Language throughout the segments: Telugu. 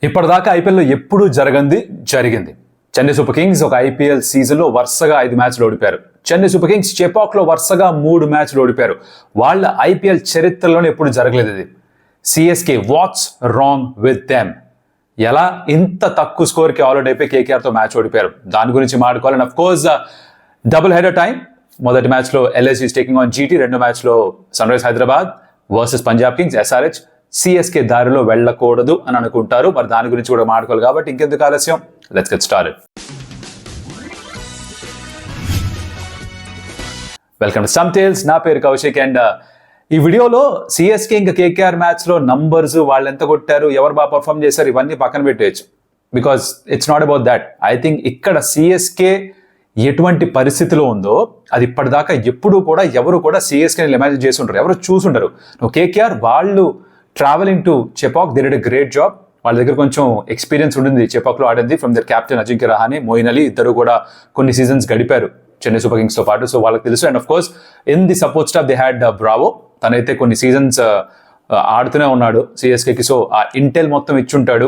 ఇప్పటిదాకా ఐపీఎల్లో ఎప్పుడూ జరిగింది. చెన్నై సూపర్ కింగ్స్ ఒక ఐపీఎల్ సీజన్లో వరుసగా 5 మ్యాచ్లు ఓడిపారు. చెన్నై సూపర్ కింగ్స్ చెపాక్లో వరుసగా 3 మ్యాచ్లు ఓడిపారు. వాళ్ళ ఐపీఎల్ చరిత్రలోనే ఎప్పుడు జరగలేదు ఇది. CSK what's wrong with them? ఎలా ఇంత తక్కువ స్కోర్కి ఆల్అౌట్ అయిపోయి కేకేఆర్తో మ్యాచ్ ఓడిపారు? దాని గురించి మాట్లాడుకోవాలని of course double header time. మొదటి మ్యాచ్లో ఎల్ఎస్జీ టేకింగ్ ఆన్ జీటీ, రెండో మ్యాచ్లో Sunrisers Hyderabad versus Punjab Kings. SRH CSK దారిలో వెళ్ళకూడదు అని అనుకుంటారు. మరి దాని గురించి కూడా మాట్లాడుకోవాలి కాబట్టి ఇంకెందుకు ఆలస్యం, let's get started. Welcome to some tales. నా పేరు కౌశిక్ అండ్ ఈ వీడియోలో సిఎస్కే ఇంకా కేకేఆర్ మ్యాచ్లో నంబర్స్, వాళ్ళు ఎంత కొట్టారు, ఎవరు బాగా పర్ఫామ్ చేశారు, ఇవన్నీ పక్కన పెట్టేయచ్చు. Because it's not about that. I think ఇక్కడ సిఎస్కే ఎటువంటి పరిస్థితిలో ఉందో అది ఇప్పటిదాకా ఎప్పుడు కూడా ఎవరు కూడా సిఎస్కేని ఇమాజిన్ చేసి ఉంటారు, ఎవరు చూసుంటారు. నువ్వు కేకేఆర్ వాళ్ళు traveling to Chepauk, they did a great job. వాళ్ళ దగ్గర కొంచెం ఎక్స్పీరియన్స్ ఉండింది చెపాక్లో ఆడింది. From their captain Ajinkya Rahane, Moeen Ali ఇద్దరు కూడా కొన్ని సీజన్స్ గడిపారు చెన్నై సూపర్ కింగ్స్తో పాటు. సో వాళ్ళకి తెలుసు. And of course in the support staff they had Bravo. తనైతే కొన్ని సీజన్స్ ఆడుతూనే ఉన్నాడు సిఎస్కేకి. సో ఆ ఇంటెల్ మొత్తం ఇచ్చుంటాడు,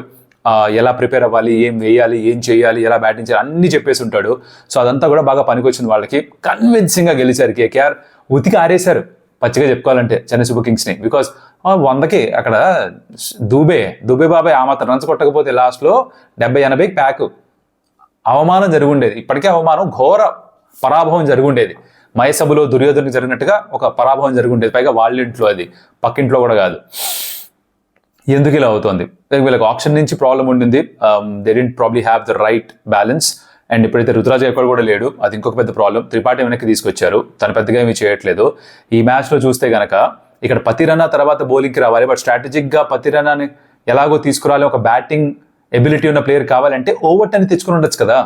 ఎలా ప్రిపేర్ అవ్వాలి, ఏం వేయాలి, ఏం చేయాలి, ఎలా బ్యాటింగ్ చేయాలి అన్నీ చెప్పేసి ఉంటాడు. సో అదంతా కూడా బాగా పనికొచ్చింది వాళ్ళకి. కన్విన్సింగ్గా గెలిచారు కేకేఆర్. ఉతికి ఆరేశారు పచ్చిగా చెప్పుకోవాలంటే చెన్నై సూపర్ కింగ్స్ని. బికాస్ 100కి అక్కడ దూబే బాబాయ్ ఆ మాత్రం రన్స్ కొట్టకపోతే లాస్ట్లో 70-80 ప్యాక్. అవమానం జరుగుండేది. ఇప్పటికే అవమానం, ఘోర పరాభవం జరుగుండేది. మయసభలో దుర్యోధనకి జరిగినట్టుగా ఒక పరాభవం జరుగుండేది. పైగా వాళ్ళ ఇంట్లో, అది పక్కింట్లో కూడా కాదు. ఎందుకు ఇలా అవుతుంది? వీళ్ళకి ఆప్షన్ నుంచి ప్రాబ్లం ఉండింది. They didn't probably have the right balance. And ఇప్పుడైతే రుతురాజ్ ఎక్కడ కూడా లేడు, అది ఇంకొక పెద్ద ప్రాబ్లం. త్రిపాఠి వెనక్కి తీసుకొచ్చారు, తను పెద్దగా ఏమీ చేయట్లేదు. ఈ మ్యాచ్లో చూస్తే గనక ఇక్కడ పతిరన్న తర్వాత బౌలింగ్కి రావాలి. బట్ స్ట్రాటజిక్గా పతిరన్నని ఎలాగో తీసుకురాలి. ఒక బ్యాటింగ్ ఎబిలిటీ ఉన్న ప్లేయర్ కావాలంటే ఓవర్టన్ తెచ్చుకుని ఉండొచ్చు కదా.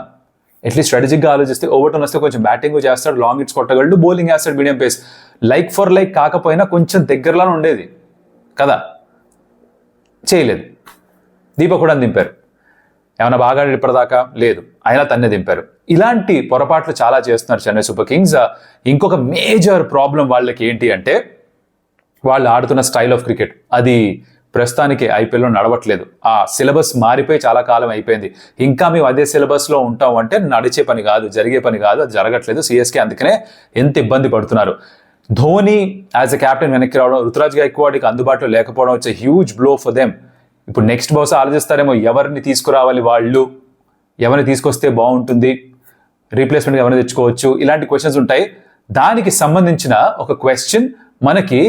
అట్లీస్ట్ స్ట్రాటజిక్గా ఆలోచిస్తే ఓవర్టన్ వస్తే కొంచెం బ్యాటింగ్ చేస్తాడు, లాంగ్ హిట్స్ కొట్టగలడు, బౌలింగ్ వేస్తాడు medium pace. Like for like కాకపోయినా కొంచెం దగ్గరలోనే ఉండేది కదా. చేయలేదు. దీపక్ కూడా దింపారు. ఏమైనా బాగా ఇప్పటిదాకా లేదు, అయినా తన్నే దింపారు. ఇలాంటి పొరపాట్లు చాలా చేస్తున్నారు చెన్నై సూపర్ కింగ్స్. ఇంకొక మేజర్ ప్రాబ్లం వాళ్ళకి ఏంటి అంటే వాళ్ళు ఆడుతున్న స్టైల్ ఆఫ్ క్రికెట్. అది ప్రస్తుతానికి ఐపీఎల్లో నడవట్లేదు. ఆ సిలబస్ మారిపోయి చాలా కాలం అయిపోయింది. ఇంకా మేము అదే సిలబస్లో ఉంటాం అంటే నడిచే పని కాదు, జరిగే పని కాదు. అది జరగట్లేదు సిఎస్కే. అందుకనే ఎంత ఇబ్బంది పడుతున్నారు. ధోని యాజ్ ఎ క్యాప్టెన్ వెనక్కి రావడం, రుతురాజ్ గైక్వాడ్కి అందుబాటులో లేకపోవడం వచ్చే హ్యూజ్ బ్లో ఫర్ దెమ్. ఇప్పుడు నెక్స్ట్ బహుశా ఆలోచిస్తారేమో, ఎవరిని తీసుకురావాలి, వాళ్ళు ఎవరిని తీసుకొస్తే బాగుంటుంది, రీప్లేస్మెంట్గా ఎవరిని తెచ్చుకోవచ్చు, ఇలాంటి క్వశ్చన్స్ ఉంటాయి. దానికి సంబంధించిన ఒక క్వశ్చన్ మనకి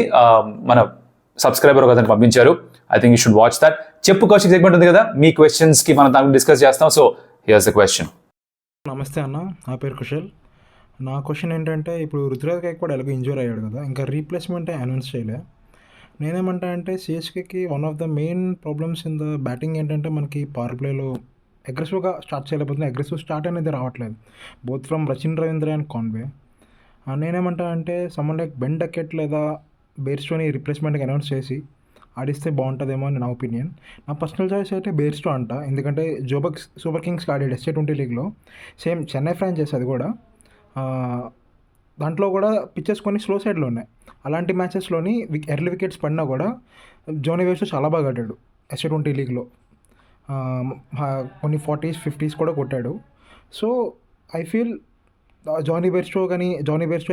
మన సబ్స్క్రైబర్ ఒక అతను పంపించారు. I think you should watch that. చెప్పు కౌశిక్ సెగ్మెంట్ ఉంది కదా, మీ క్వశ్చన్స్కి మనం దాన్ని డిస్కస్ చేస్తాం. So here's the question. నమస్తే అన్న, నా పేరు కుశల్. నా క్వశ్చన్ ఏంటంటే, ఇప్పుడు రుతురాజ్ గైక్వాడ్ ఎలాగో ఇంజూర్ అయ్యాడు కదా, ఇంకా రీప్లేస్మెంట్ అనౌన్స్ చేయలే. నేనేమంటా అంటే సిఎస్కేకి one of the main problems in the batting ఏంటంటే మనకి పవర్ ప్లేలో అగ్రెసివ్గా స్టార్ట్ చేయలేకపోతుంది. అగ్రెసివ్ స్టార్ట్ అనేది రావట్లేదు, both from Rachin Ravindra and Conway. నేనేమంటా అంటే సమ్మన్ లైక్ బెన్ డకెట్ లేదా బేర్స్టోని రీప్లేస్మెంట్కి అనౌన్స్ చేసి ఆడిస్తే బాగుంటుందేమో అని నా ఒపీనియన్. నా పర్సనల్ చాయిస్ అయితే బేర్స్టో అంట. ఎందుకంటే జోబక్ సూపర్ కింగ్స్కి ఆడాడు SC20 లీగ్లో, సేమ్ చెన్నై ఫ్రాంచైజ్ అది కూడా. దాంట్లో కూడా పిచ్చెస్ కొన్ని స్లో సైడ్లో ఉన్నాయి. అలాంటి మ్యాచెస్లోని ఎర్లీ వికెట్స్ పడినా కూడా జోనీ బేర్స్టో చాలా బాగా ఆడాడు SC20 లీగ్లో. కొన్ని 40s 50s కూడా కొట్టాడు. So I feel Jonny Bairstow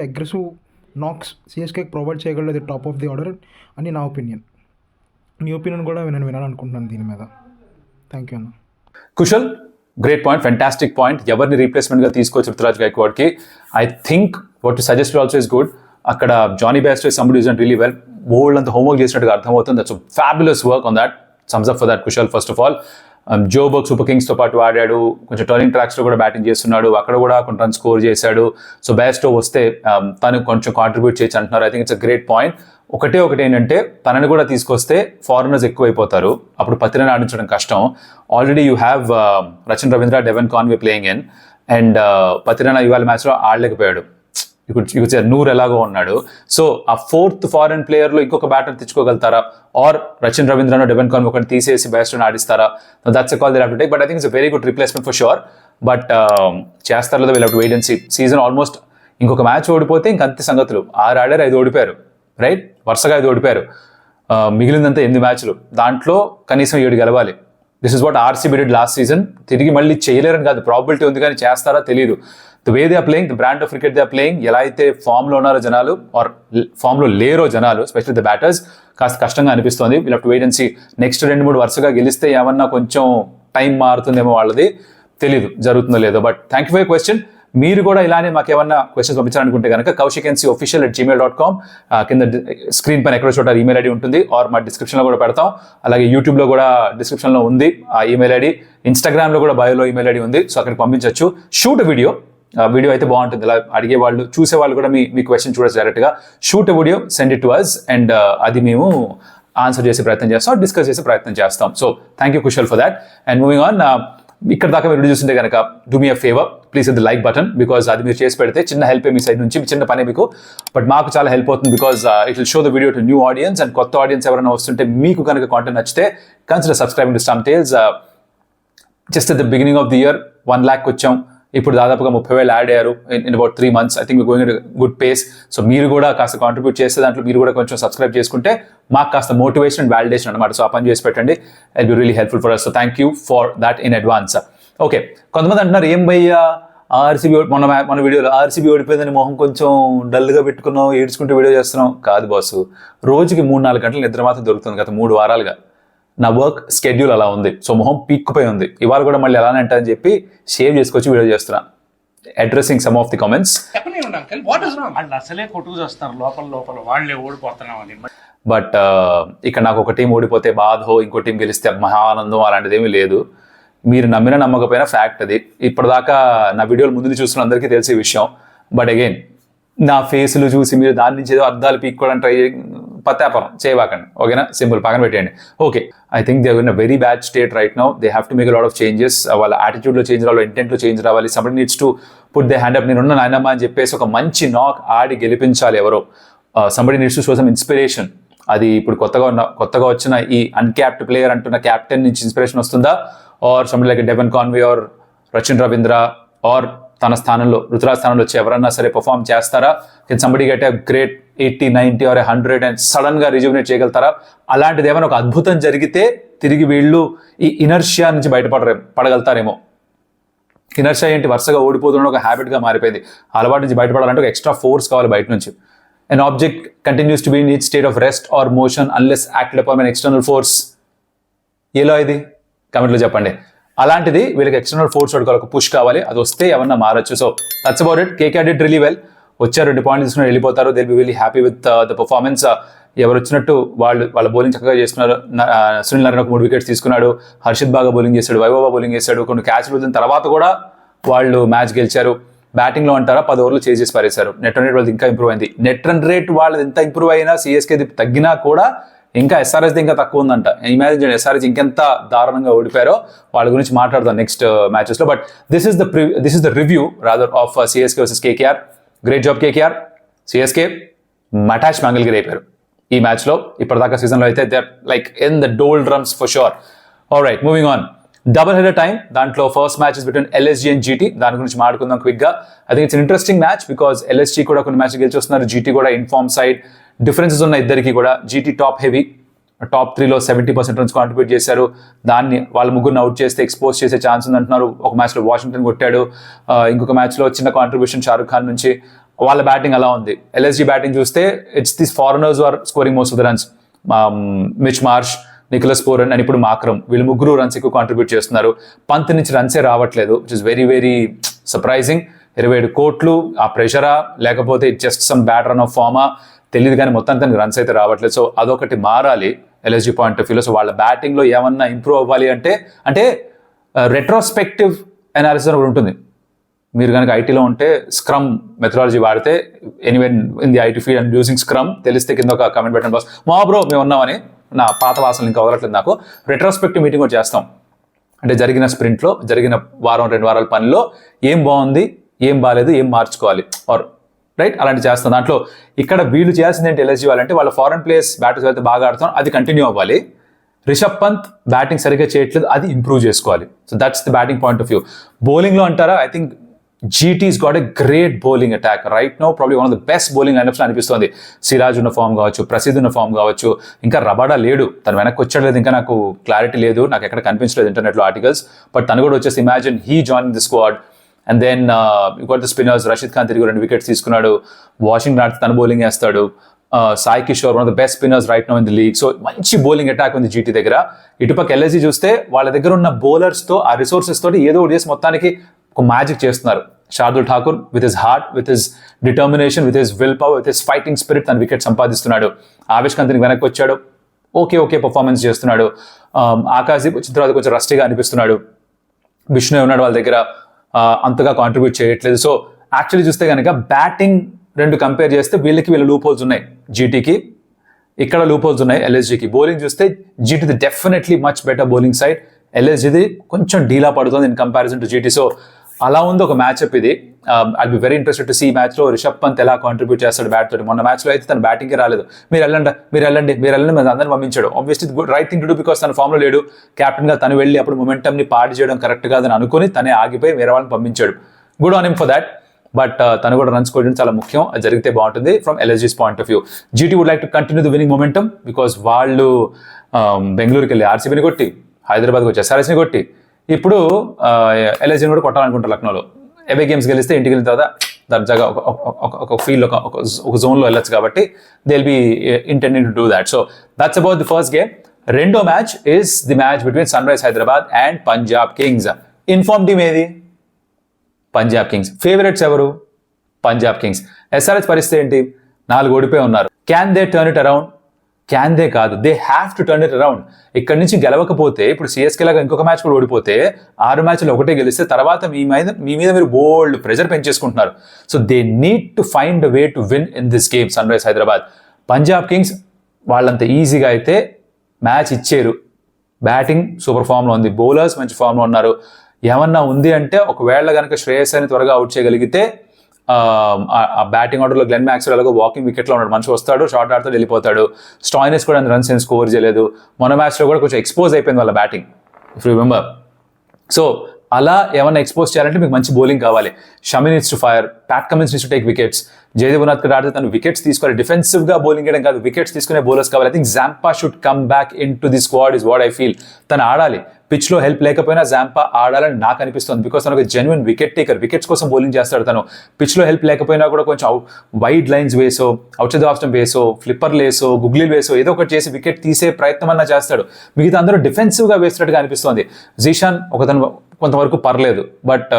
aggressive knocks సిఎస్కేకి ప్రొవైడ్ చేయగలదు టాప్ ఆఫ్ ది ఆర్డర్ అని నా ఒపీనియన్. నీ ఒపీనియన్ కూడా నేను వినాలనుకుంటున్నాను దీని మీద. థ్యాంక్ యూ అన్న. Kushal, great point, fantastic point. ఎవరిని రీప్లేస్మెంట్గా తీసుకోవచ్చు రుతురాజ్ గైక్వాడ్కి? I think what to suggest also is good. అక్కడ Jonny Bairstow is somebody who is done really well. బోల్డ్ అంత హోంవర్క్ చేసినట్టుగా అర్థమవుతుంది. That's fabulous work on that. Sums up for that Kushal. First of all Joburg super కింగ్స్తో పాటు ఆడాడు, కొంచెం టర్నింగ్ ట్రాక్స్లో కూడా బ్యాటింగ్ చేస్తున్నాడు, అక్కడ కూడా కొన్ని రన్ స్కోర్ చేశాడు. సో బేర్స్టో వస్తే తను కొంచెం కాంట్రిబ్యూట్ చేయొచ్చు అంటున్నారు. I think it's a great point. ఒకటి ఏంటంటే తనని కూడా తీసుకొస్తే ఫారినర్స్ ఎక్కువైపోతారు, అప్పుడు పతిరని ఆడించడం కష్టం. Already you have Rachin Ravindra, Devon Conway playing in, and Pathirana ఇవాళ మ్యాచ్లో ఆడలేకపోయాడు. నూర్ ఎలాగో ఉన్నాడు. సో ఆ 4th ఫారెన్ ప్లేయర్లో ఇంకొక బ్యాటర్ తెచ్చుకోగలుగుతారా? ఆర్ రచిన్ రవీంద్రను, డెవెన్ కాన్వే ఒకటి తీసేసి బేర్స్టోని ఆడిస్తారా? That's a call they have to take. But I think it's a very good replacement for sure. But చేస్తారో లేదో we'll have to wait and see. Season almost ఇంకొక మ్యాచ్ ఓడిపోతే ఇంకంతే సంగతులు. 6 ఆడారు, 5 ఓడిపోయారు, రైట్? వరుసగా 5 ఓడిపోయారు. మిగిలిందంతా 8 మ్యాచ్లు, దాంట్లో కనీసం 7 గెలవాలి. This is what RCB did last season. తిరిగి మళ్ళీ చేయలేరని కాదు, ప్రాబిలిటీ ఉంది, కానీ చేస్తారా తెలియదు. The way they are playing, the brand of cricket they are playing, ఎలా అయితే ఫామ్లో ఉన్నారో జనాలు ఆర్ ఫామ్లో లేరో జనాలు, ఎస్పెషల్లీ ద బ్యాటర్స్, కాస్త కష్టంగా అనిపిస్తుంది. Will have to wait and see. Next 2-3 వరుసగా గెలిస్తే ఏమన్నా కొంచెం టైం మారుతుందేమో వాళ్ళది, తెలీదు జరుగుతుందో లేదో. But thank you for your question. మీరు కూడా ఇలానే మాకు ఏమన్నా క్వశ్చన్స్ పంపించాలనుకుంటే కనుక kaushiknc@gmail.com కింద స్క్రీన్ పైన ఎక్కడో చోట ఈమెయిల్ ఐడి ఉంటుంది, ఆర్ మా డిస్క్రిప్షన్లో కూడా పెడతాం. అలాగే యూట్యూబ్లో కూడా డిస్క్రిప్షన్లో ఉంది ఆ ఈమెయిల్ ఐడి, ఇన్స్టాగ్రామ్లో కూడా బయోలో ఈమెయిల్ ఐడి ఉంది, సో అక్కడికి పంపించవచ్చు. షూట్ వీడియో అయితే బాగుంటుంది. ఇలా అడిగేవాళ్ళు, చూసేవాళ్ళు కూడా మీ క్వశ్చన్ చూడొచ్చు డైరెక్ట్గా. Shoot video, send it to us, and అది మేము ఆన్సర్ చేసే ప్రయత్నం చేస్తాం, డిస్కస్ చేసే ప్రయత్నం చేస్తాం. So thank you Kushal for that. And moving on, ఇక్కడ దాకా మీరు వీడియో చూస్తుంటే కనుక do me a favour, please hit the like button, because అది మీరు చేసి పెడితే చిన్న హెల్ప్ మీ సైడ్ నుంచి, చిన్న పనే మీకు, బట్ మాకు చాలా హెల్ప్ అవుతుంది. Because it will show the video to new audience, and కొత్త ఆడియన్స్ ఎవరైనా వస్తుంటే మీకు కనుక కాంటెంట్ నచ్చితే consider subscribing to stump tales. Just at the beginning of the year 1 lakh వచ్చాం, ఇప్పుడు దాదాపుగా 30,000 యాడ్ అయ్యారు in about 3 months. I think going at good pace. So మీరు కూడా కాస్త కాంట్రిబ్యూట్ చేస్తే దాంట్లో మీరు కూడా కొంచెం సబ్స్క్రైబ్ చేసుకుంటే మాకు కాస్త మోటివేషన్ అండ్ వాలిడేషన్ అనమాట. సో ఆ పని చేసి పెట్టండి, it be really helpful for us. So thank you for that in advance. Okay, కొంతమంది అంటున్నారు, ఏం భయ్యా ఆర్సీబీ మన వీడియోలో ఆర్సీబీ ఓడిపోయిందని మొహం కొంచెం డల్గా పెట్టుకున్నాం, ఏడ్చుకుంటూ వీడియో చేస్తున్నాం. కాదు బాసు, రోజుకి 3-4 గంటలు నిద్ర మాత్రం దొరుకుతుంది గత 3 వారాలుగా. నా వర్క్ స్కెడ్యూల్ అలా ఉంది, సో మొహం పీక్కుపోయి ఉంది. ఇవాళ కూడా మళ్ళీ ఎలానే అంటారని చెప్పి షేవ్ చేసుకొచ్చి వీడియో చేస్తున్నా, addressing some of the comments. వాళ్ళు అసలే కొట్టుకు చేస్తారు లోపల వాళ్ళే ఓడిపోతున్నామని. బట్ ఇక్కడ నాకు ఒక టీం ఓడిపోతే బాధో, ఇంకో టీం గెలిస్తే మహానందం అలాంటిది ఏమీ లేదు. మీరు నమ్మినా నమ్మకపోయినా ఫ్యాక్ట్ అది. ఇప్పటిదాకా నా వీడియోలు ముందు చూస్తున్న అందరికీ తెలిసే విషయం. బట్ అగైన్, నా ఫేస్లు చూసి మీరు దాని నుంచి ఏదో అర్థాలు పీక్కోవడానికి ట్రై పత్తాపరం చేయవాకండి, ఓకేనా? సింపుల్, పక్కన పెట్టేయండి. Okay, I think they are in a very bad state right now. They have to make a lot of changes. వాళ్ళ యాటిట్యూడ్లో చేంజ్ రావాలి, ఇంటెంట్లో చేంజ్ రావాలి. Somebody needs to put they hand up, నేనున్న నాయనమ్మ అని చెప్పేసి ఒక మంచి నాక్ ఆడి గెలిపించాలి ఎవరో. Somebody needs to show some inspiration. అది ఇప్పుడు కొత్తగా వచ్చిన ఈ అన్క్యాప్డ్ ప్లేయర్ అంటున్న క్యాప్టెన్ నుంచి ఇన్స్పిరేషన్ వస్తుందా, or somebody like Devon Conway or Rachin Ravindra, or తన స్థానంలో రుతురాజ్ స్థానంలో వచ్చి ఎవరన్నా సరే పర్ఫామ్ చేస్తారా? Can somebody get a great 80, 90 or 100 and sudden గా రిజ్యూమినేట్ చేయగలుగుతారా? అలాంటిది ఏమైనా ఒక అద్భుతం జరిగితే తిరిగి వీళ్ళు ఈ ఇనర్షియా నుంచి పడగలుగుతారేమో. ఇనర్షియా ఏంటి, వరుసగా ఓడిపోతున్న ఒక హ్యాబిట్గా మారిపోయింది. అలవాటు నుంచి బయటపడాలంటే ఒక ఎక్స్ట్రా ఫోర్స్ కావాలి బయట నుంచి. An object continues to be in its state of rest or motion unless acted upon an external force. ఏలో ఇది కమెంట్లో చెప్పండి. అలాంటిది వీళ్ళకి ఎక్స్టర్నల్ ఫోర్స్ ఒక పుష్ కావాలి, అది వస్తే ఏమన్నా మారచ్చు. So that's about it. KKR did really well. వచ్చారు, 2 పాయింట్స్ తీసుకుని వెళ్ళిపోతారు. They will be really happy with the performance. ఎవరు వచ్చినట్టు వాళ్ళ బౌలింగ్ చక్కగా చేస్తున్నారు. సునీల్ నారాయణ 3 వికెట్స్ తీసుకున్నాడు, హర్షిత్ బాగా బౌలింగ్ చేశాడు, వైభవ్ బౌలింగ్ చేశాడు. కొన్ని క్యాచ్లు వదిలిన తర్వాత కూడా వాళ్ళు మ్యాచ్ గెలిచారు. బ్యాటింగ్లో అంటారా 10 ఓవర్లు చేసి పారేశారు. నెట్ రన్ రేట్ వాళ్ళది ఇంకా ఇంప్రూవ్ అయింది. నెట్ రన్ రేట్ వాళ్ళది ఎంత ఇంప్రూవ్ అయినా సిఎస్కేది తగ్గినా కూడా ఇంకా ఎస్ఆర్ఎస్ది ఇంకా తక్కువ ఉందంట. ఇమాజిన్ చేయండి, ఎస్ఆర్ఎస్ ఇంకెంత దారుణంగా ఓడిపోయారో. వాళ్ళ గురించి మాట్లాడదాం నెక్స్ట్ మ్యాచెస్లో. But this is the review rather of CSK versus KKR. Great job KKR. CSK మటాష్ మంగళగిరి అయిపోయారు ఈ మ్యాచ్లో. ఇప్పటిదాకా సీజన్లో అయితే they like in the dhol drums for sure. Alright, moving on. Double header time. దాంట్లో first match is between LSG and GT. దాని గురించి మాట్లాడుకుందాం క్విక్గా. I think it's interesting match because LSG కూడా కొన్ని మ్యాచ్ గెలిచి వస్తున్నారు, జీటీ కూడా ఇన్ఫార్మ్ సైడ్. డిఫరెన్సెస్ ఉన్న ఇద్దరికి కూడా. జీటీ టాప్ హెవీ, టాప్ 3లో 70% రన్స్ కాంట్రిబ్యూట్ చేశారు. దాన్ని వాళ్ళ ముగ్గురిని అవుట్ చేస్తే ఎక్స్పోజ్ చేసే ఛాన్స్ ఉందంటున్నారు. ఒక మ్యాచ్లో వాషింగ్టన్ కొట్టాడు, ఇంకొక మ్యాచ్లో చిన్న కాంట్రిబ్యూషన్ షారుఖ్ ఖాన్ నుంచి. వాళ్ళ బ్యాటింగ్ అలా ఉంది. ఎల్ఎస్జీ బ్యాటింగ్ చూస్తే it's this foreigners are scoring most of the runs. Mitch Marsh, Nicholas Pooran and ఇప్పుడు మాక్రమ్, వీళ్ళు ముగ్గురు రన్స్ ఎక్కువ కాంట్రిబ్యూట్ చేస్తున్నారు. పంత్ నుంచి రన్సే రావట్లేదు, which is very very surprising. 27 కోట్లు, ఆ ప్రెషరా లేకపోతే just some bad run of pharma తెలియదు, కానీ మొత్తానికి రన్స్ అయితే రావట్లేదు. సో అదొకటి మారాలి ఎల్ఎస్జీ పాయింట్ ఆఫ్ వ్యూలో. సో వాళ్ళ బ్యాటింగ్లో ఏమన్నా ఇంప్రూవ్ అవ్వాలి అంటే రెట్రోస్పెక్టివ్ అనాలిసిస్ ఒకటి ఉంటుంది. మీరు కనుక ఐటీలో ఉంటే స్క్రమ్ మెథడాలజీ వాడితే, anyway in the IT field and using scrum తెలిస్తే కింద ఒక కమెంట్ పెట్టండి బాస్. మా బ్రో మేము ఉన్నామని. నా పాత వాసనలు ఇంకా వదలట్లేదు నాకు. రెట్రోస్పెక్టివ్ మీటింగ్ కూడా చేస్తాం. అంటే జరిగిన స్ప్రింట్లో, జరిగిన వారం 2 వారాల పనిలో ఏం బాగుంది, ఏం బాగాలేదు, ఏం మార్చుకోవాలి, ఆర్ రైట్ అలాంటి చేస్తాం. దాంట్లో ఇక్కడ వీళ్ళు చేయాల్సింది ఏంటి, ఎల్ఎస్జీ వాళ్ళంటే వాళ్ళ ఫారెన్ ప్లేయర్స్ బ్యాటర్స్ అయితే బాగా ఆడుతాం, అది కంటిన్యూ అవ్వాలి. రిషబ్ పంత్ బ్యాటింగ్ సరిగ్గా చేయట్లేదు, అది ఇంప్రూవ్ చేసుకోవాలి. So that's the batting point of view. బౌలింగ్లో అంటారా, I think GT's got a great bowling attack right now, probably one of the best bowling lineups అనిపిస్తుంది. సిరాజ్ ఉన్న ఫామ్ కావచ్చు, ప్రసిద్ధ్ ఉన్న ఫామ్ కావచ్చు, ఇంకా రబాడా లేడు, తను వెనక్కి వచ్చాడు లేదు ఇంకా నాకు క్లారిటీ లేదు, నాకు ఎక్కడ కనిపించలేదు ఇంటర్నెట్లో ఆర్టికల్స్, బట్ తను కూడా వచ్చేసి imagine he join the squad. And then got the spinners, Rashid Khan తిరిగి 2 వికెట్స్ తీసుకున్నాడు, వాషింగ్టన్ ఆడితే తను బౌలింగ్ వేస్తాడు, Sai Kishore one of the best spinners right now in the league. So మంచి బౌలింగ్ అటాక్ ఉంది జీటీ దగ్గర. ఇటుపక్క ఎల్ఎస్జీ చూస్తే వాళ్ళ దగ్గర ఉన్న బౌలర్స్తో ఆ రిసోర్సెస్ తోటి ఏదో ఒకటి చేసి మొత్తానికి ఒక మ్యాజిక్ చేస్తున్నారు. Shardul Thakur with his heart, with his determination, with his will power, with his fighting spirit తన వికెట్ సంపాదిస్తున్నాడు. ఆవేష్ ఖాన్ తిరిగి వెనక్కి వచ్చాడు, ఓకే పర్ఫార్మెన్స్ చేస్తున్నాడు. ఆకాశదీప్ వచ్చిన తర్వాత కొంచెం రస్టీగా అనిపిస్తున్నాడు. విష్ణు ఉన్నాడు వాళ్ళ దగ్గర, అంతగా కాంట్రిబ్యూట్ చేయట్లేదు. సో యాక్చువల్లీ చూస్తే కనుక బ్యాటింగ్ 2 కంపేర్ చేస్తే వీళ్ళ లూప్ హోల్స్ ఉన్నాయి జీటీకి, ఇక్కడ లూప్ హోల్స్ ఉన్నాయి ఎల్ఎస్జీకి. బౌలింగ్ చూస్తే జీటీది definitely much better bowling side, ఎల్ఎస్జీది కొంచెం డీలా పడుతుంది in comparison to GT. So అలా ఉంది ఒక మ్యాచ్అప్ ఇది. I be very interested to see మ్యాచ్లో రిషబ్ పంత్ ఎలా కాంట్రిబ్యూట్ చేస్తాడు బ్యాట్ తోటి. మొన్న మ్యాచ్లో అయితే తన బ్యాటింగ్కి రాలేదు, మీరు వెళ్ళండి అందరిని పంపించాడు. Obviously good right thing to do, because తన ఫామ్లో లేడు, కెప్టెన్గా తను వెళ్ళి అప్పుడు మొమెంటమ్ని పాడు చేయడం కరెక్ట్ కాదని అనుకుని తనే ఆగిపోయి వేరే వాళ్ళని పంపించాడు. Good on him for that. But తను కూడా రన్స్ కొట్టడం చాలా ముఖ్యం, అది జరిగితే బాగుంటుంది from LSG's point of view. GT would like to continue the winning momentum, because వాళ్ళు బెంగళూరుకి వెళ్ళి ఆర్సీబీని కొట్టి, హైదరాబాద్కి వచ్చి ఎస్ఆర్ఎస్ని కొట్టి, ఇప్పుడు ఎల్ఎస్జీని కూడా కొట్టాలనుకుంటారు లక్నోలో. ఎవే గేమ్స్ గెలిస్తే ఇంటికి వెళ్ళిన తర్వాత దర్జాగా ఒక ఫీల్డ్ ఒక జోన్లో వెళ్ళొచ్చు కాబట్టి they will be intending to do that. So that's about the first game. రెండో match is the match between Sunrisers Hyderabad and Punjab Kings. In form team ఏది? పంజాబ్ కింగ్స్. ఫేవరెట్స్ ఎవరు? పంజాబ్ కింగ్స్. ఎస్ఆర్హెచ్ పరిస్థితి ఏంటి? 4 ఓడిపోయి ఉన్నారు. Can they turn it around? Can they కాదు, they have to turn it around. ఇక్కడ నుంచి గెలవకపోతే, ఇప్పుడు సిఎస్కే లాగా ఇంకొక మ్యాచ్ కూడా ఓడిపోతే 6 మ్యాచ్లు ఒకటే గెలిస్తే తర్వాత మీ మీద మీరు బోల్డ్ ప్రెజర్ పెంచేసుకుంటున్నారు. So they need to find a way to win in this game Sunrisers Hyderabad. Punjab Kings వాళ్ళంత ఈజీగా అయితే మ్యాచ్ ఇచ్చారు. బ్యాటింగ్ సూపర్ ఫామ్లో ఉంది, బౌలర్స్ మంచి ఫామ్లో ఉన్నారు. ఏమన్నా ఉంది అంటే ఒకవేళ కనుక శ్రేయస్ అని త్వరగా అవుట్ చేయగలిగితే ఆ బ్యాటింగ్ ఆర్డర్లో గ్లెన్ మ్యాక్స్వెల్ ఎలాగో వాకింగ్ వికెట్లో ఉన్నాడు, మంచి వస్తాడు, షార్ట్ ఆడుతూ వెళ్ళిపోతాడు. స్టాయినిస్ కూడా రన్స్ ఏం స్కోర్ చేయలేదు. మొన్న మ్యాచ్లో కూడా కొంచెం ఎక్స్పోజ్ అయిపోయింది వాళ్ళ batting, if you remember. So అలా ఏమన్నా ఎక్స్పోజ్ చేయాలంటే మీకు మంచి బౌలింగ్ కావాలి. Shami needs to fire, Pat Cummins needs to take wickets. Jaydev Unadkat ఆడితే తను వికెట్స్ తీసుకోవాలి, డిఫెన్సివ్గా బౌలింగ్ చేయడం కాదు, వికెట్స్ తీసుకునే బౌలర్స్ కావాలి. I think Zampa should come back in to the squad is what I feel. తను ఆడాలి, పిచ్లో హెల్ప్ లేకపోయినా జాంపా ఆడాలని నాకు అనిపిస్తుంది, బికాస్ తను ఒక జెన్యున్ వికెట్ టేకర్, వికెట్స్ కోసం బౌలింగ్ చేస్తాడు తను. పిచ్లో హెల్ప్ లేకపోయినా కూడా కొంచెం వైడ్ లైన్స్ వేసో, అవుట్ సైడ్ ఆఫ్ స్టంప్ వేసో, ఫ్లిప్పర్లు వేసో, గుగ్లీలు వేసో, ఏదో ఒకటి చేసి వికెట్ తీసే ప్రయత్నం అన్నా చేస్తాడు. మిగతా అందరూ డిఫెన్సివ్గా వేస్తున్నట్టుగా అనిపిస్తుంది. జీషాన్ కొంతవరకు పర్లేదు, బట్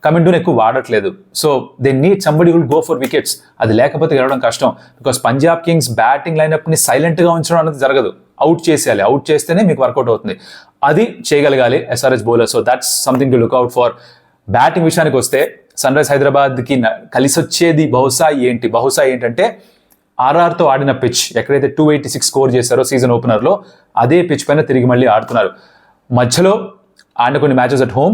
కమింటూని ఎక్కువ వాడట్లేదు. So they need somebody will go for wickets. అది లేకపోతే గెలవడం కష్టం, బికాస్ పంజాబ్ కింగ్స్ బ్యాటింగ్ లైనప్ని సైలెంట్గా ఉంచడం అనేది జరగదు. అవుట్ చేసేయాలి, అవుట్ చేస్తేనే మీకు వర్కౌట్ అవుతుంది. అది చేయగలగాలి SRH bowler. So that's something to look out for. Batting విషయానికి వస్తే సన్ రైజ్ హైదరాబాద్కి కలిసి వచ్చేది బహుశా ఏంటంటే ఆర్ఆర్తో ఆడిన పిచ్, ఎక్కడైతే 286 స్కోర్ చేశారో సీజన్ ఓపెనర్లో, అదే పిచ్ పైన తిరిగి మళ్ళీ ఆడుతున్నారు. మధ్యలో ఆడిన కొన్ని matches at home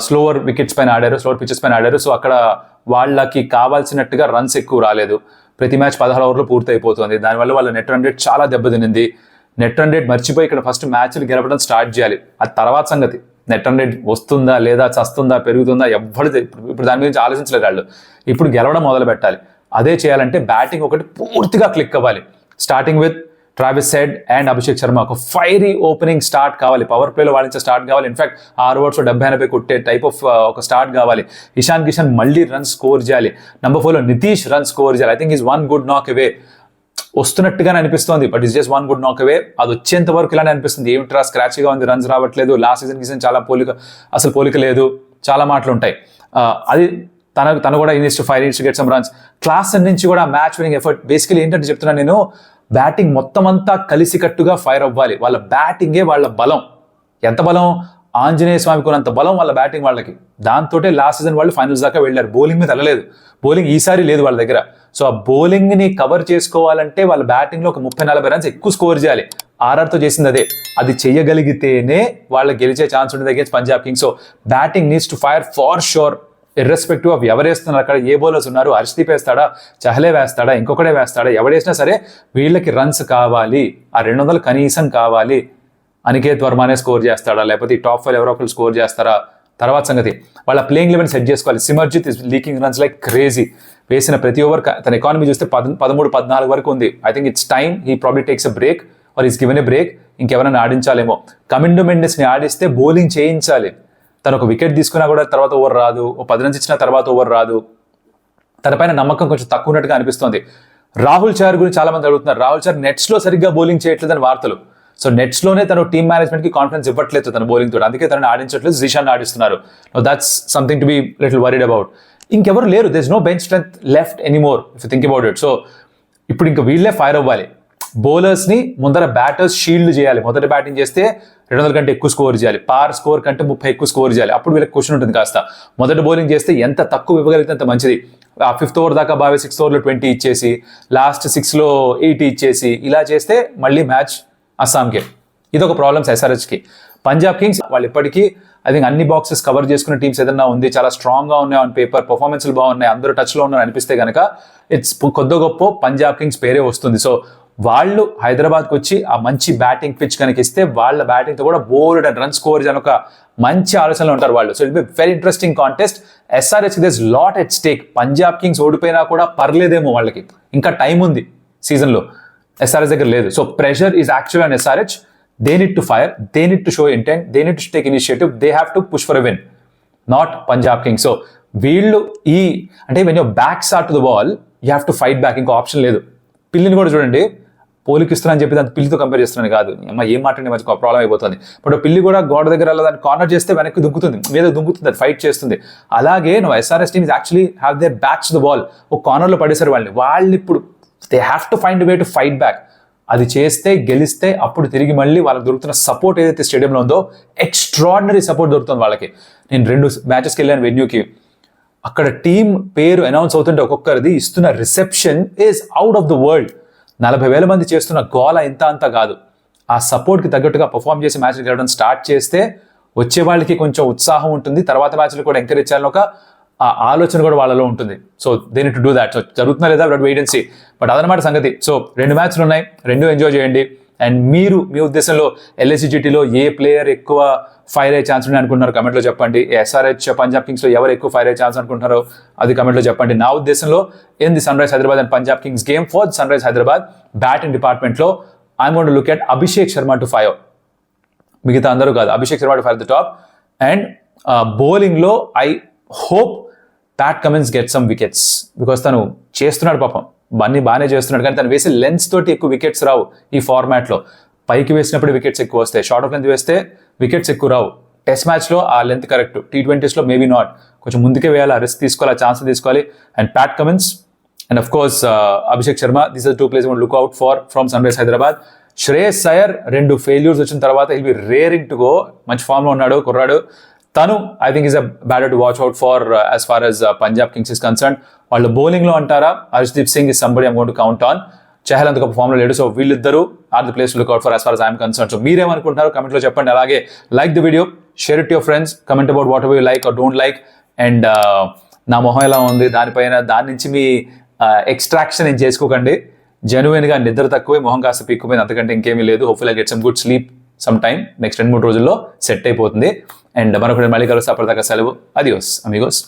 slower wickets పైన ఆడారు, స్లోవర్ పిచెస్ పైన ఆడారు. సో అక్కడ వాళ్ళకి కావాల్సినట్టుగా రన్స్ ఎక్కువ రాలేదు. ప్రతి మ్యాచ్ 16 ఓవర్లో పూర్తి అయిపోతుంది. దానివల్ల వాళ్ళ నెట్ రన్ రేట్ చాలా దెబ్బతినింది. నెట్ రన్ రేట్ మర్చిపోయి ఇక్కడ ఫస్ట్ మ్యాచ్లు గెలవడం స్టార్ట్ చేయాలి. అది తర్వాత సంగతి. నెట్ రన్ రేట్ వస్తుందా లేదా, చస్తుందా, పెరుగుతుందా, ఇప్పుడు దాని గురించి ఆలోచించలేదు వాళ్ళు. ఇప్పుడు గెలవడం మొదలు పెట్టాలి. అదే చేయాలంటే బ్యాటింగ్ ఒకటి పూర్తిగా క్లిక్ అవ్వాలి. Starting with Travis Head and Abhishek Sharma ఒక ఫైరీ ఓపెనింగ్ స్టార్ట్ కావాలి. పవర్ ప్లేలో వాడించే స్టార్ట్ కావాలి. ఇన్ఫాక్ట్ 6 ఓవర్స్లో 70-80 కొట్టే టైప్ ఆఫ్ ఒక స్టార్ట్ కావాలి. ఇషాన్ కిషన్ మళ్ళీ రన్స్ స్కోర్ చేయాలి. నెంబర్ 4లో నితీష్ రన్స్ స్కోర్ చేయాలి. ఐ థింక్ ఈజ్ 1 గుడ్ నాక్ అవే. వస్తున్నట్టుగానే అనిపిస్తుంది, బట్ ఈస్ జస్ట్ 1 గుడ్ నాక్ అవే. అది వచ్చేంత వరకు ఇలానే అనిపిస్తుంది. ఏమిట్రా స్క్రాచ్గా ఉంది, రన్స్ రావట్లేదు, లాస్ట్ సీజన్ చాలా పోలిక లేదు, చాలా మాటలు ఉంటాయి. అది తను కూడా ఇనిస్ట్ 5 needs to get some runs. Class నుంచి కూడా మ్యాచ్ విన్నింగ్ ఎఫర్ట్. బేసికలీ ఏంటంటే చెప్తున్నాను నేను, బ్యాటింగ్ మొత్తం అంతా కలిసికట్టుగా ఫైర్ అవ్వాలి. వాళ్ళ బ్యాటింగే వాళ్ళ బలం. ఎంత బలం? ఆంజనేయ స్వామి కొనంత బలం వాళ్ళ బ్యాటింగ్ వాళ్ళకి. దాంతో లాస్ట్ సీజన్ వాళ్ళు ఫైనల్స్ దాకా వెళ్ళారు. బౌలింగ్ మీద వెళ్ళలేదు. బౌలింగ్ ఈసారి లేదు వాళ్ళ దగ్గర. సో ఆ బౌలింగ్ని కవర్ చేసుకోవాలంటే వాళ్ళ బ్యాటింగ్లో ఒక 30-40 రన్స్ ఎక్కువ స్కోర్ చేయాలి. ఆర్ఆర్తో చేసింది అదే. అది చేయగలిగితేనే వాళ్ళకి గెలిచే ఛాన్స్ ఉంటుంది against Punjab Kings. So batting needs to fire for sure, irrespective of ఎవరేస్తున్నారు అక్కడ, ఏ బౌలర్స్ ఉన్నారు, హర్షదీప్ వేస్తాడా, చహలే వేస్తాడా, ఇంకొకటే వేస్తాడా, ఎవడేసినా సరే వీళ్ళకి రన్స్ కావాలి. ఆ 200 కనీసం కావాలి. అనికేత్ వర్మనే స్కోర్ చేస్తాడా, లేకపోతే ఈ టాప్ 5 ఎవరో ఒకరు స్కోర్ చేస్తారా, తర్వాత సంగతి వాళ్ళ ప్లేయింగ్ లెవెన్ సెట్ చేసుకోవాలి. Simarjeet is leaking runs like crazy. వేసిన ప్రతి ఓవర్ తన ఎకానమీ చూస్తే 13-14 వరకు ఉంది. I think it's time he probably takes a break are is given a break. ఇంకెవరైనా ఆడించాలేమో. కమిండో మెండిస్ని ఆడిస్తే బౌలింగ్ చేయించాలి. తను ఒక వికెట్ తీసుకున్నా కూడా తర్వాత ఓవర్ రాదు, ఓ 10 runs ఇచ్చినా తర్వాత ఓవర్ రాదు. తన పైన నమ్మకం కొంచెం తక్కువ ఉన్నట్టుగా అనిపిస్తోంది. రాహుల్ చహర్ గురించి చాలా మంది అడుగుతున్నారు. రాహుల్ చహర్ నెట్స్లో సరిగ్గా బౌలింగ్ చేయట్లేదని వార్తలు. సో నెట్స్లోనే తను టీమ్ మేనేజ్మెంట్కి కాన్ఫిడెన్స్ ఇవ్వట్లేదు తన బౌలింగ్ తోటి, అందుకే తనని ఆడించట్లేదు, జీషాన్ని ఆడిస్తున్నారు. That's something to be little worried about. ఇంకెవరు లేరు, there is no bench strength left anymore if you think about it. So ఇప్పుడు ఇంకా వీళ్ళే ఫైర్ అవ్వాలి. బౌలర్స్ని ముందర బ్యాటర్స్ షీల్డ్ చేయాలి. మొదటి బ్యాటింగ్ చేస్తే 200 కంటే ఎక్కువ స్కోర్ చేయాలి, పార్ స్కోర్ కంటే 30 ఎక్కువ స్కోర్ చేయాలి. అప్పుడు వీళ్ళకి క్వశ్చన్ ఉంటుంది కాస్త. మొదటి బౌలింగ్ చేస్తే ఎంత తక్కువ ఇవ్వగలిగితే అంత మంచిది. ఆ 5th ఓవర్ దాకా బాగా 6th ఓవర్లో 20 ఇచ్చేసి లాస్ట్ 6లో 80 ఇచ్చేసి ఇలా చేస్తే మళ్ళీ మ్యాచ్ అస్సాంకే. ఇదొక ప్రాబ్లమ్స్ SRHకి. పంజాబ్ కింగ్స్ వాళ్ళు ఇప్పటికీ ఐ థింక్ అన్ని బాక్సెస్ కవర్ చేసుకునే టీమ్స్ ఏదన్నా ఉంది, చాలా స్ట్రాంగ్గా ఉన్నాయి ఆన్ పేపర్, పర్ఫార్మెన్స్లు బాగున్నాయి, అందరూ టచ్లో ఉన్నారు అనిపిస్తే కనుక ఇట్స్ కొద్ది గొప్ప పంజాబ్ కింగ్స్ పేరే వస్తుంది. సో వాళ్ళు హైదరాబాద్కి వచ్చి ఆ మంచి బ్యాటింగ్ పిచ్ కనుక ఇస్తే వాళ్ళ బ్యాటింగ్తో కూడా బోల్డ్ అండ్ రన్ స్కోర్ చేయాలని ఒక మంచి ఆలోచనలో ఉంటారు వాళ్ళు. So it be very interesting contest. SRH this lot at stake. Punjab Kings ఓడిపోయినా కూడా పర్లేదేమో, వాళ్ళకి ఇంకా టైం ఉంది సీజన్లో, SRH దగ్గర లేదు. So pressure is actual on SRH. They need to fire, they need to show intent, they need to take initiative, they have to push for a win, not Punjab Kings. So వీళ్ళు అంటే when your backs are to the ball you have to fight back, ఇంకో ఆప్షన్ లేదు. పిల్లిని కూడా చూడండి, పోలికి ఇస్తున్నాను చెప్పి దాన్ని పిల్లితో కంపేర్ చేస్తున్నాను కాదు, అమ్మ ఏం మాట్లాడి మంచి ప్రాబ్లం అయిపోతుంది. బట్ పిల్లి కూడా గోడ దగ్గర దాన్ని కార్నర్ చేస్తే వెనక్కి దుంకుతుంది, మీద దుంకుతుంది, అది ఫైట్ చేస్తుంది. అలాగే నువ్వు SRH teams actually have their backs the ball. ఒక కార్నర్లో పడేశారు వాళ్ళు ఇప్పుడు they have to find way to fight back. అది చేస్తే గెలిస్తే అప్పుడు తిరిగి మళ్ళీ వాళ్ళకి దొరుకుతున్న సపోర్ట్ ఏదైతే స్టేడియంలో ఉందో ఎక్స్ట్రాడినరీ సపోర్ట్ దొరుకుతుంది వాళ్ళకి. నేను 2 మ్యాచెస్కి వెళ్ళాను వెన్యూకి, అక్కడ టీం పేరు అనౌన్స్ అవుతుంటే ఒక్కొక్కరిది ఇస్తున్న reception is out of the world. 40,000 మంది చేస్తున్న గోల ఇంత అంతా కాదు. ఆ సపోర్ట్కి తగ్గట్టుగా పర్ఫామ్ చేసి మ్యాచ్లు గెలవడం స్టార్ట్ చేస్తే వచ్చే వాళ్ళకి కొంచెం ఉత్సాహం ఉంటుంది, తర్వాత మ్యాచ్లు కూడా ఎంకరేజ్ చేయాలని ఒక ఆ ఆలోచన కూడా వాళ్ళలో ఉంటుంది. So they need to do that. So జరుగుతున్నా లేదా వెయిట్ అండ్ సీ. బట్ అదనమాట సంగతి. సో 2 మ్యాచ్లు ఉన్నాయి, 2 ఎంజాయ్ చేయండి. అండ్ మీరు మీ ఉద్దేశంలో LSGTలో ఏ ప్లేయర్ ఎక్కువ ఫైర్ అయ్యే ఛాన్స్ ఉన్నాయి అనుకుంటున్నారు కమెంట్లో చెప్పండి. SRH పంజాబ్ కింగ్స్లో ఎవరు ఎక్కువ ఫైర్ అయ్యే ఛాన్స్ అనుకుంటున్నారో అది కమెంట్లో చెప్పండి. నా ఉద్దేశంలో in the Sunrisers Hyderabad and Punjab Kings game for Sunrisers Hyderabad batting డిపార్ట్మెంట్లో I'm going to look at Abhishek Sharma to fire. మిగతా అందరూ కాదు, Abhishek Sharma to fire the top. And బౌలింగ్లో I hope Pat Cummins get some wickets, because తను చేస్తున్నాడు పాపం, అన్ని బాగానే చేస్తున్నాడు, కానీ తను వేసే లెన్స్ తోటి ఎక్కువ వికెట్స్ రావు ఈ ఫార్మాట్లో. పైకి వేసినప్పుడు వికెట్స్ ఎక్కువ వస్తాయి, షార్ట్ ఆఫ్ లెంత్ వేస్తే వికెట్స్ ఎక్కువ రావు. టెస్ట్ మ్యాచ్లో ఆ లెంత్ కరెక్ట్, T20స్లో మేబీ నాట్, కొంచెం ముందుకే వేయాలి, ఆ రిస్క్ తీసుకోవాలి, ఆ ఛాన్స్ తీసుకోవాలి. And Pat Cummins and of course Abhishek Sharma, these are 2 players look out for from Sunrisers Hyderabad. Shreyas Iyer 2 failures వచ్చిన తర్వాత will be raring to go, మంచి ఫామ్లో ఉన్నాడు కుర్రాడు. తను I think is a batter to watch out for as far as Punjab Kings is concern. వాళ్ళు బౌలింగ్లో అంటారా, Harshdeep Singh is somebody I'm going to count on. Chahal అంత గొప్ప ఫామ్లో లేడు. సో వీళ్ళిద్దరూ are the place to look out for as far as I'm concern. So మీరేమనుకుంటున్నారు కమెంట్లో చెప్పండి. అలాగే like the video, share it your friends, comment about whatever you like or don't like. And నా మొహం ఎలా ఉంది దాని నుంచి మీ ఎక్స్ట్రాక్షన్ ఏం చేసుకోకండి. జెన్యున్గా నిద్ర తక్కువే, మొహం కాస్త పీక్కుపోయింది, అంతకంటే ఇంకేమీ లేదు. Hopefully I get some good sleep some time, next 2-3 రోజుల్లో సెట్ అయిపోతుంది. అండ్ మరొకటి మళ్ళీ కలుస్తా, అప్పటిదాకా సెలవు. Adios Amigos.